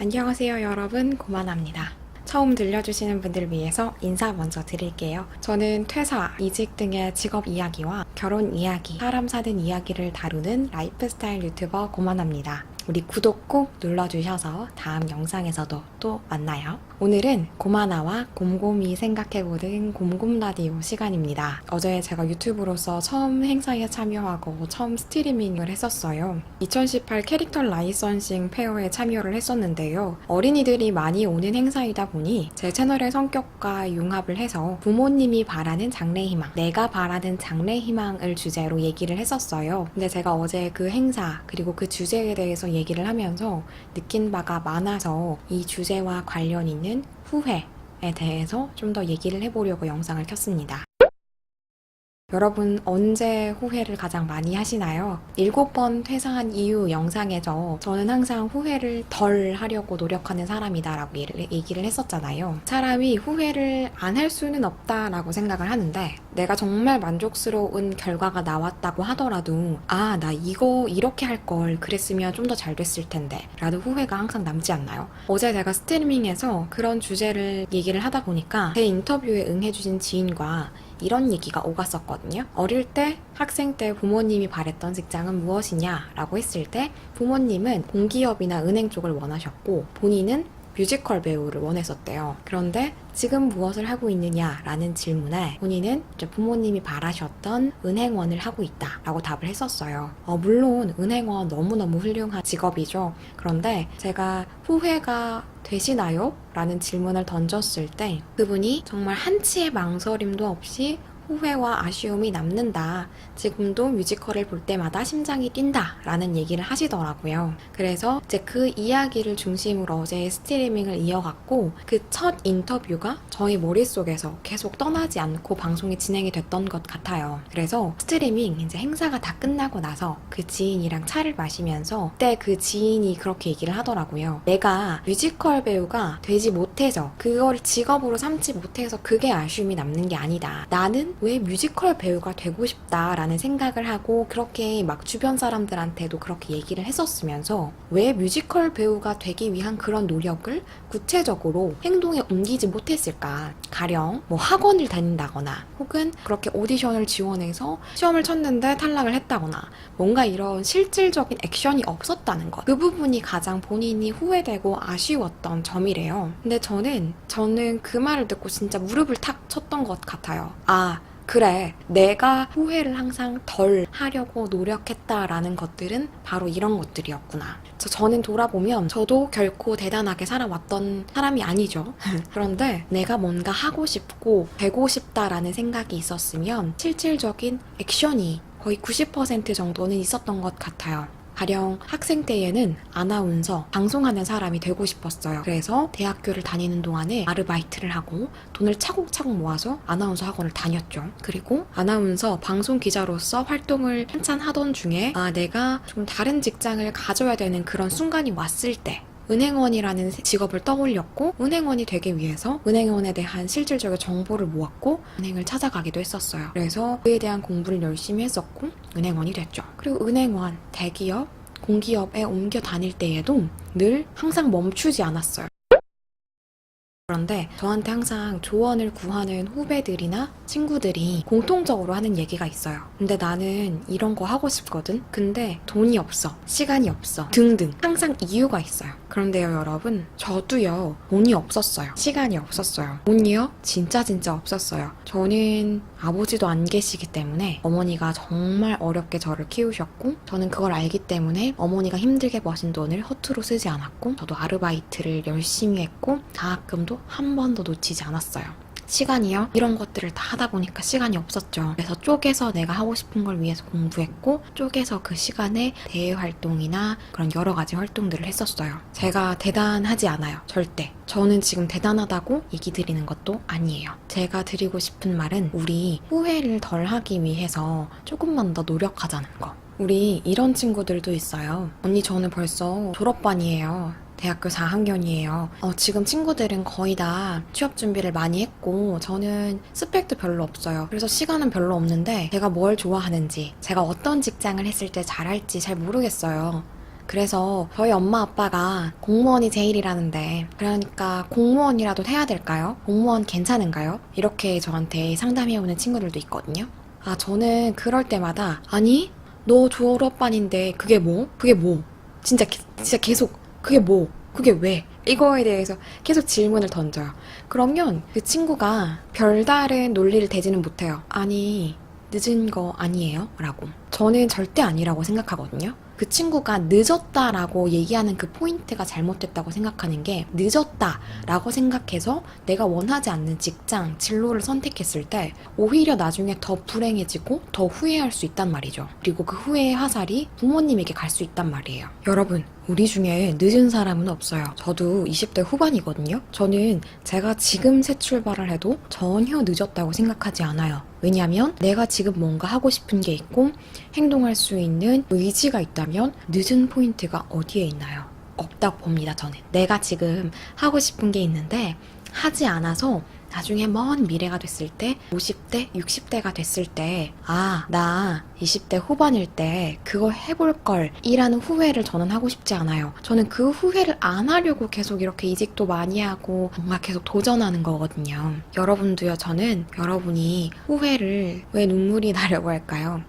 안녕하세요 여러분, 고만합니다. 처음 들려주시는 분들 위해서 인사 먼저 드릴게요. 저는 퇴사, 이직 등의 직업 이야기와 결혼 이야기, 사람 사는 이야기를 다루는 라이프스타일 유튜버 고만합니다. 우리 구독 꼭 눌러주셔서 다음 영상에서도 또 만나요. 오늘은 고만아와 곰곰이 생각해보는 곰곰라디오 시간입니다. 어제 제가 유튜브로서 처음 행사에 참여하고 처음 스트리밍을 했었어요. 2018 캐릭터 라이선싱 페어에 참여를 했었는데요. 어린이들이 많이 오는 행사이다 보니 제 채널의 성격과 융합을 해서 부모님이 바라는 장래희망, 내가 바라는 장래희망을 주제로 얘기를 했었어요. 근데 제가 어제 그 행사 그리고 그 주제에 대해서 얘기를 하면서 느낀 바가 많아서 이 주제와 관련 있는 후회에 대해서 좀 더 얘기를 해보려고 영상을 켰습니다. 여러분 언제 후회를 가장 많이 하시나요? 7번 퇴사한 이유 영상에서 저는 항상 후회를 덜 하려고 노력하는 사람이다라고 얘기를 했었잖아요. 사람이 후회를 안 할 수는 없다라고 생각을 하는데 내가 정말 만족스러운 결과가 나왔다고 하더라도 나 이거 이렇게 할 걸 그랬으면 좀 더 잘 됐을 텐데 라는 후회가 항상 남지 않나요? 어제 제가 스트리밍에서 그런 주제를 얘기를 하다 보니까 제 인터뷰에 응해주신 지인과 이런 얘기가 오갔었거든요. 어릴 때, 학생 때 부모님이 바랬던 직장은 무엇이냐라고 했을 때 부모님은 공기업이나 은행 쪽을 원하셨고 본인은 뮤지컬 배우를 원했었대요. 그런데 지금 무엇을 하고 있느냐라는 질문에 본인은 부모님이 바라셨던 은행원을 하고 있다라고 답을 했었어요. 물론 은행원 너무너무 훌륭한 직업이죠. 그런데 제가 후회가 되시나요? 라는 질문을 던졌을 때 그분이 정말 한치의 망설임도 없이 후회와 아쉬움이 남는다. 지금도 뮤지컬을 볼 때마다 심장이 뛴다. 라는 얘기를 하시더라고요. 그래서 이제 그 이야기를 중심으로 어제 스트리밍을 이어갔고 그 첫 인터뷰가 저희 머릿속에서 계속 떠나지 않고 방송이 진행이 됐던 것 같아요. 그래서 스트리밍 이제 행사가 다 끝나고 나서 그 지인이랑 차를 마시면서 그때 그 지인이 그렇게 얘기를 하더라고요. 내가 뮤지컬 배우가 되지 못해서 그걸 직업으로 삼지 못해서 그게 아쉬움이 남는 게 아니다. 나는 왜 뮤지컬 배우가 되고 싶다라는 생각을 하고 그렇게 막 주변 사람들한테도 그렇게 얘기를 했었으면서 왜 뮤지컬 배우가 되기 위한 그런 노력을 구체적으로 행동에 옮기지 못했을까? 가령 뭐 학원을 다닌다거나 혹은 그렇게 오디션을 지원해서 시험을 쳤는데 탈락을 했다거나 뭔가 이런 실질적인 액션이 없었다는 것. 그 부분이 가장 본인이 후회되고 아쉬웠던 점이래요. 근데 저는 그 말을 듣고 진짜 무릎을 탁 쳤던 것 같아요. 그래, 내가 후회를 항상 덜 하려고 노력했다라는 것들은 바로 이런 것들이었구나. 저는 돌아보면 저도 결코 대단하게 살아왔던 사람이 아니죠. 그런데 내가 뭔가 하고 싶고 되고 싶다라는 생각이 있었으면 실질적인 액션이 거의 90% 정도는 있었던 것 같아요. 가령 학생 때에는 아나운서, 방송하는 사람이 되고 싶었어요. 그래서 대학교를 다니는 동안에 아르바이트를 하고 돈을 차곡차곡 모아서 아나운서 학원을 다녔죠. 그리고 아나운서, 방송 기자로서 활동을 한참 하던 중에 내가 좀 다른 직장을 가져야 되는 그런 순간이 왔을 때 은행원이라는 직업을 떠올렸고 은행원이 되기 위해서 은행원에 대한 실질적인 정보를 모았고 은행을 찾아가기도 했었어요. 그래서 그에 대한 공부를 열심히 했었고 은행원이 됐죠. 그리고 은행원, 대기업, 공기업에 옮겨 다닐 때에도 늘 항상 멈추지 않았어요. 그런데 저한테 항상 조언을 구하는 후배들이나 친구들이 공통적으로 하는 얘기가 있어요. 근데 나는 이런 거 하고 싶거든? 근데 돈이 없어. 시간이 없어. 등등. 항상 이유가 있어요. 그런데요, 여러분. 저도요, 돈이 없었어요. 시간이 없었어요. 돈이요? 진짜 없었어요. 저는 아버지도 안 계시기 때문에 어머니가 정말 어렵게 저를 키우셨고 저는 그걸 알기 때문에 어머니가 힘들게 버신 돈을 허투루 쓰지 않았고 저도 아르바이트를 열심히 했고 장학금도 한 번도 놓치지 않았어요. 시간이요? 이런 것들을 다 하다 보니까 시간이 없었죠. 그래서 쪼개서 내가 하고 싶은 걸 위해서 공부했고 쪼개서 그 시간에 대외 활동이나 그런 여러 가지 활동들을 했었어요. 제가 대단하지 않아요. 절대. 저는 지금 대단하다고 얘기 드리는 것도 아니에요. 제가 드리고 싶은 말은 우리 후회를 덜 하기 위해서 조금만 더 노력하자는 거. 우리 이런 친구들도 있어요. 언니 저는 벌써 졸업반이에요. 대학교 4학년이에요. 지금 친구들은 거의 다 취업 준비를 많이 했고 저는 스펙도 별로 없어요. 그래서 시간은 별로 없는데 제가 뭘 좋아하는지 제가 어떤 직장을 했을 때 잘할지 잘 모르겠어요. 그래서 저희 엄마 아빠가 공무원이 제일이라는데 그러니까 공무원이라도 해야 될까요? 공무원 괜찮은가요? 이렇게 저한테 상담해오는 친구들도 있거든요. 아, 저는 그럴 때마다 아니, 너 졸업반인데 그게 뭐? 그게 뭐? 진짜 계속 그게 뭐? 그게 왜? 이거에 대해서 계속 질문을 던져요. 그러면 그 친구가 별다른 논리를 대지는 못해요. 아니, 늦은 거 아니에요? 라고. 저는 절대 아니라고 생각하거든요. 그 친구가 늦었다라고 얘기하는 그 포인트가 잘못됐다고 생각하는 게 늦었다라고 생각해서 내가 원하지 않는 직장, 진로를 선택했을 때 오히려 나중에 더 불행해지고 더 후회할 수 있단 말이죠. 그리고 그 후회의 화살이 부모님에게 갈 수 있단 말이에요. 여러분, 우리 중에 늦은 사람은 없어요. 저도 20대 후반이거든요. 저는 제가 지금 새 출발을 해도 전혀 늦었다고 생각하지 않아요. 왜냐하면 내가 지금 뭔가 하고 싶은 게 있고 행동할 수 있는 의지가 있다면 늦은 포인트가 어디에 있나요? 없다고 봅니다, 저는. 내가 지금 하고 싶은 게 있는데 하지 않아서 나중에 먼 미래가 됐을 때 50대, 60대가 됐을 때 아, 나 20대 후반일 때 그거 해볼 걸 이라는 후회를 저는 하고 싶지 않아요. 저는 그 후회를 안 하려고 계속 이렇게 이직도 많이 하고 뭔가 계속 도전하는 거거든요. 여러분도요, 저는 여러분이 후회를 왜 눈물이 나려고 할까요?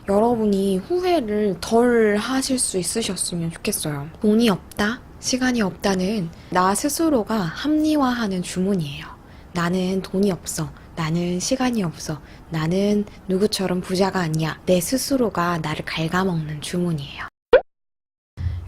여러분이 후회를 덜 하실 수 있으셨으면 좋겠어요. 돈이 없다? 시간이 없다는 나 스스로가 합리화하는 주문이에요. 나는 돈이 없어. 나는 시간이 없어. 나는 누구처럼 부자가 아니야. 내 스스로가 나를 갉아먹는 주문이에요.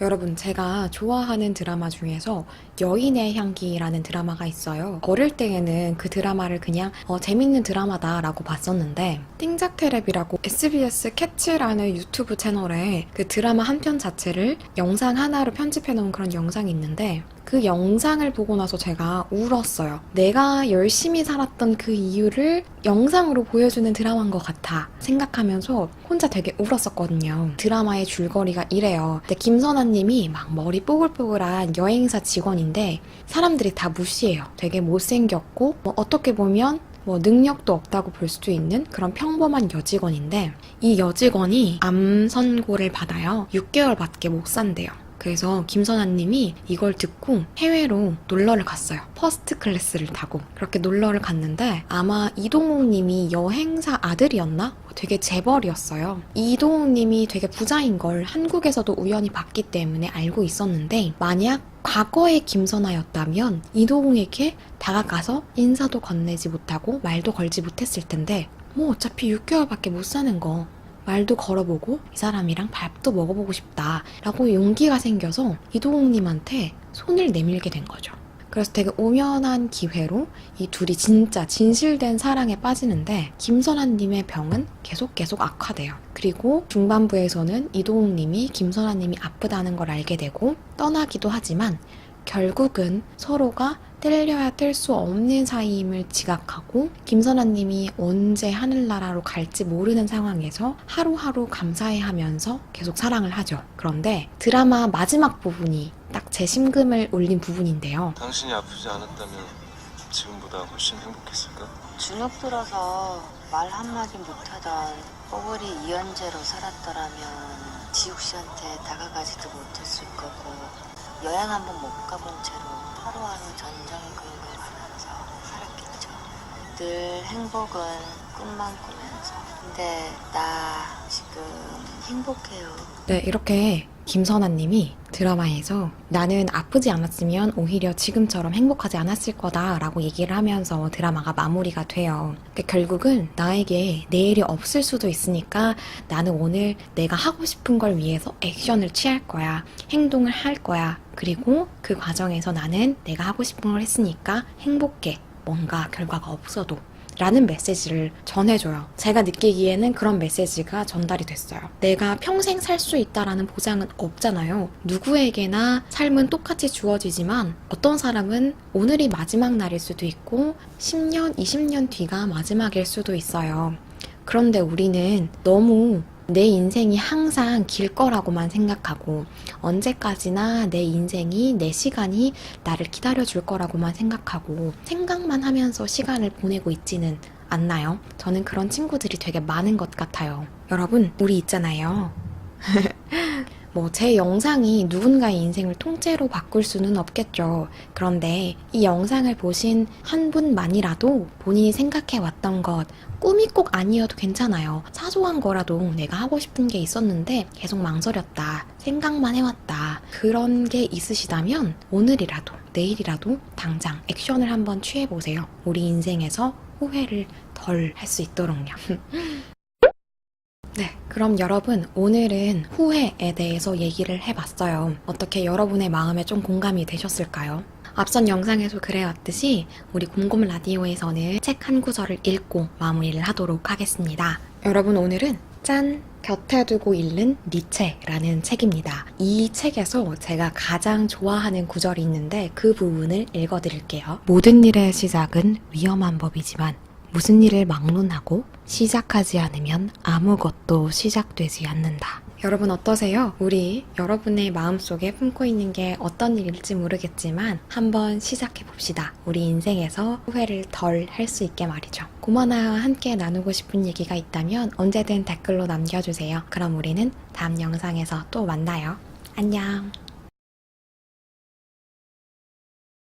여러분, 제가 좋아하는 드라마 중에서 여인의 향기라는 드라마가 있어요. 어릴 때에는 그 드라마를 그냥 재밌는 드라마다라고 봤었는데 띵작테레비라고 SBS 캐츠라는 유튜브 채널에 그 드라마 한 편 자체를 영상 하나로 편집해 놓은 그런 영상이 있는데 그 영상을 보고 나서 제가 울었어요. 내가 열심히 살았던 그 이유를 영상으로 보여주는 드라마인 것 같아 생각하면서 혼자 되게 울었었거든요. 드라마의 줄거리가 이래요. 근데 김선아님이 막 머리 뽀글뽀글한 여행사 직원인데 사람들이 다 무시해요. 되게 못생겼고 어떻게 보면 능력도 없다고 볼 수도 있는 그런 평범한 여직원인데 이 여직원이 암 선고를 받아요. 6개월밖에 못 산대요. 그래서 김선아님이 이걸 듣고 해외로 놀러를 갔어요. 퍼스트 클래스를 타고 그렇게 놀러를 갔는데 아마 이동욱님이 여행사 아들이었나? 되게 재벌이었어요. 이동욱님이 되게 부자인 걸 한국에서도 우연히 봤기 때문에 알고 있었는데 만약 과거의 김선아였다면 이동욱에게 다가가서 인사도 건네지 못하고 말도 걸지 못했을 텐데 어차피 6개월밖에 못 사는 거 말도 걸어보고 이 사람이랑 밥도 먹어보고 싶다라고 용기가 생겨서 이동욱님한테 손을 내밀게 된 거죠. 그래서 되게 우연한 기회로 이 둘이 진짜 진실된 사랑에 빠지는데 김선아님의 병은 계속 악화돼요. 그리고 중반부에서는 이동욱님이 김선아님이 아프다는 걸 알게 되고 떠나기도 하지만 결국은 서로가 뗄려야 뗄 수 없는 사이임을 지각하고 김선아님이 언제 하늘나라로 갈지 모르는 상황에서 하루하루 감사해하면서 계속 사랑을 하죠. 그런데 드라마 마지막 부분이 딱 제 심금을 울린 부분인데요. 당신이 아프지 않았다면 지금보다 훨씬 행복했을까? 주눅 들어서 말 한마디 못하던 뽀글이 이연재로 살았더라면 지욱 씨한테 다가가지도 못했을 거고 여행 한번 못 가본 채로 하루하루 전전긍긍 하면서 살았겠죠. 늘 행복은 꿈만 꾸면서. 근데 나 지금 행복해요. 네, 이렇게 김선아님이 드라마에서 나는 아프지 않았으면 오히려 지금처럼 행복하지 않았을 거다라고 얘기를 하면서 드라마가 마무리가 돼요. 그러니까 결국은 나에게 내일이 없을 수도 있으니까 나는 오늘 내가 하고 싶은 걸 위해서 액션을 취할 거야. 행동을 할 거야. 그리고 그 과정에서 나는 내가 하고 싶은 걸 했으니까 행복해. 뭔가 결과가 없어도. 라는 메시지를 전해줘요. 제가 느끼기에는 그런 메시지가 전달이 됐어요. 내가 평생 살 수 있다라는 보장은 없잖아요. 누구에게나 삶은 똑같이 주어지지만 어떤 사람은 오늘이 마지막 날일 수도 있고 10년, 20년 뒤가 마지막일 수도 있어요. 그런데 우리는 너무 내 인생이 항상 길 거라고만 생각하고 언제까지나 내 인생이 내 시간이 나를 기다려줄 거라고만 생각하고 생각만 하면서 시간을 보내고 있지는 않나요? 저는 그런 친구들이 되게 많은 것 같아요. 여러분, 우리 있잖아요. 뭐 제 영상이 누군가의 인생을 통째로 바꿀 수는 없겠죠. 그런데 이 영상을 보신 한 분만이라도 본인이 생각해왔던 것, 꿈이 꼭 아니어도 괜찮아요. 사소한 거라도 내가 하고 싶은 게 있었는데 계속 망설였다. 생각만 해왔다. 그런 게 있으시다면 오늘이라도 내일이라도 당장 액션을 한번 취해보세요. 우리 인생에서 후회를 덜 할 수 있도록요. 네, 그럼 여러분 오늘은 후회에 대해서 얘기를 해봤어요. 어떻게 여러분의 마음에 좀 공감이 되셨을까요? 앞선 영상에서 그래왔듯이 우리 곰곰 라디오에서는 책 한 구절을 읽고 마무리를 하도록 하겠습니다. 여러분 오늘은 짠! 곁에 두고 읽는 니체라는 책입니다. 이 책에서 제가 가장 좋아하는 구절이 있는데 그 부분을 읽어드릴게요. 모든 일의 시작은 위험한 법이지만 무슨 일을 막론하고 시작하지 않으면 아무것도 시작되지 않는다. 여러분 어떠세요? 우리 여러분의 마음속에 품고 있는 게 어떤 일일지 모르겠지만 한번 시작해 봅시다. 우리 인생에서 후회를 덜 할 수 있게 말이죠. 고마나와 함께 나누고 싶은 얘기가 있다면 언제든 댓글로 남겨주세요. 그럼 우리는 다음 영상에서 또 만나요. 안녕.